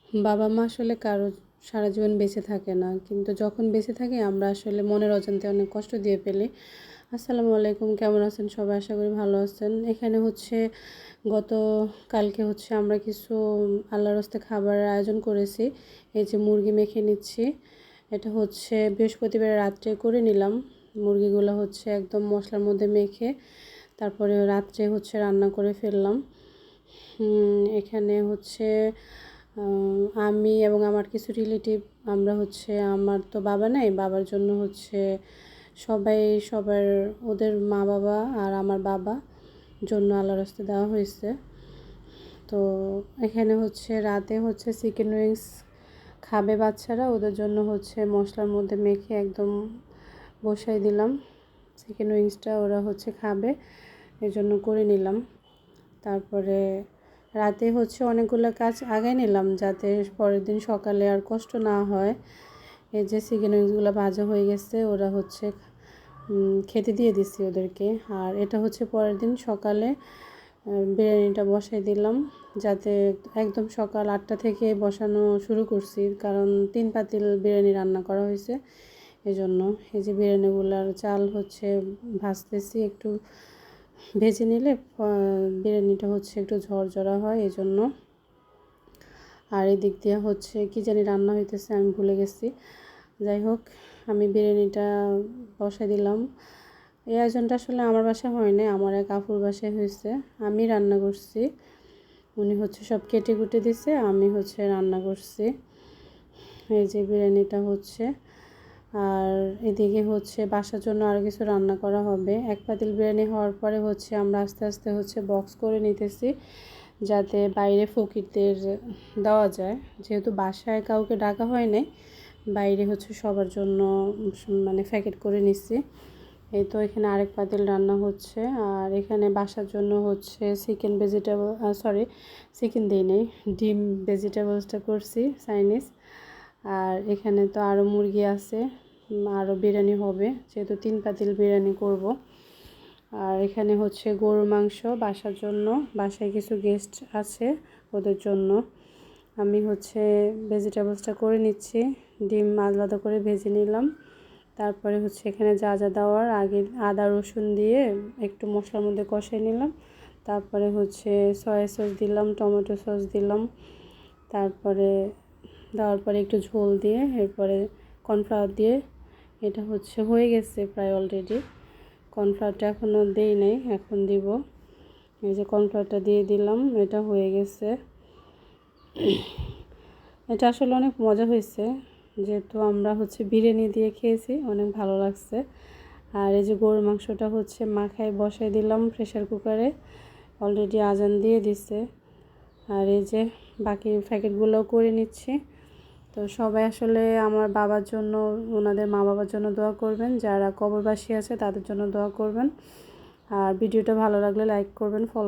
বাবা মা আসলে কারো সারা জীবন বেঁচে থাকে না, কিন্তু যখন বেঁচে থাকে আমরা আসলে মনের অজান্তে অনেক কষ্ট দিয়ে ফেলি। আসসালামু আলাইকুম, কেমন আছেন সবাই? আশা করি ভালো আছেন। এখানে গত কালকে আমরা কিছু আল্লাহর হস্তে খাবারের আয়োজন করেছি। এই যে মুরগি মেখে নিচ্ছি, এটা বৃহস্পতিবার রাত্রে করে নিলাম। মুরগিগুলো একদম মশলার মধ্যে মেখে তারপরে রাত্রে রান্না করে ফেললাম। এখানে আমি এবং আমার কিছু রিলেটিভ, আমরা আমার তো বাবা নাই, বাবার জন্য সবাই সবার ওদের মা বাবা আর আমার বাবা জন্য আল্লাহর রাস্তায় দেওয়া হয়েছে। তো এখানে রাতে চিকেন উইংস খাবে বাচ্চারা, ওদের জন্য মশলার মধ্যে মেখে একদম বসাই দিলাম। চিকেন উইংসটা ওরা খাবে, এই জন্য করে নিলাম। তারপরে রাতে অনেকগুলো কাজ আগায় নিলাম যাতে পরের দিন সকালে আর কষ্ট না হয়। এই যে চিকেন উইংসগুলো ভাজা হয়ে গেছে, ওরা খেতে দিয়ে দিচ্ছি ওদেরকে। আর এটা পরের দিন সকালে বিরিয়ানিটা বসাই দিলাম, যাতে একদম সকাল 8টা থেকে বসানো শুরু করছি, কারণ 3 পাতিল বিরিয়ানি রান্না করা হয়েছে। এই জন্য এই যে বিরিয়ানিগুলার চাল ভাজতেছি, একটু ভেজে নিলে বিরিয়ানিটা একটু ঝরঝরা হয়, এই জন্য। আর এদিক দিয়ে কি জানি রান্না হইতেছে, আমি ভুলে গেছি। যাই হোক, আমি বিরিয়ানিটা বসাই দিলাম। এই আয়োজনটা আসলে আমার বাসায় হয়নি, আমার এক আপুর বাসায় হয়েছে। আমি রান্না করছি, উনি সব কেটে কুটে দিছে, আমি রান্না করছি। এই যে বিরিয়ানিটা আর এদিকে বাসার জন্য আর কিছু রান্না করা হবে। এক পাতিল বিরিয়ানি হওয়ার পরে আমরা আস্তে আস্তে বক্স করে নিতেছি, যাতে বাইরে ফকিরদের দেওয়া যায়। যেহেতু বাসায় কাউকে ডাকা হয় নাই, বাইরে সবার জন্য মানে প্যাকেট করে নিচ্ছি। এই তো এখানে আরেক পাতিল রান্না হচ্ছে। আর এখানে বাসার জন্য চিকেন দিই নেই, ডিম ভেজিটেবলসটা করছি চাইনিজ। আর এখানে তো আরও মুরগি আছে, আরও বিরিয়ানি হবে, যেহেতু 3 পাতিল বিরিয়ানি করব। আর এখানে গরুর মাংস বাসার জন্য, বাসায় কিছু গেস্ট আছে ওদের জন্য। আমি ভেজিটেবলসটা করে নিচ্ছি, ডিম আলাদা করে ভেজে নিলাম। তারপরে এখানে যা যা দেওয়ার আগে আদা রসুন দিয়ে একটু মশলার মধ্যে কষিয়ে নিলাম। তারপরে সয়া সস দিলাম, টমেটো সস দিলাম। তারপরে দেওয়ার পরে একটু ঝোল দিয়ে এরপরে কর্নফ্লাওয়ার দিয়ে, এটা হয়ে গেছে প্রায় অলরেডি। কর্নফ্লাওয়ারটা এখনও দেই নাই, এখন দিব। এই যে কর্নফ্লাওয়ারটা দিয়ে দিলাম, এটা হয়ে গেছে। এটা আসলে অনেক মজা হয়েছে, যেহেতু আমরা বিরিয়ানি দিয়ে খেয়েছি, অনেক ভালো লাগছে। আর এই যে গরুর মাংসটা মাখায় বসাই দিলাম প্রেসার কুকারে, অলরেডি আজান দিয়ে দিছে। আর এই যে বাকি প্যাকেটগুলোও করে নিচ্ছি। তো সবাই আসলে আমার বাবার জন্য, ওনাদের মা বাবার জন্য দোয়া করবেন, যারা কবরবাসী আছে তাদের জন্য দোয়া করবেন। আর ভিডিওটা ভালো লাগলে লাইক করবেন, ফলো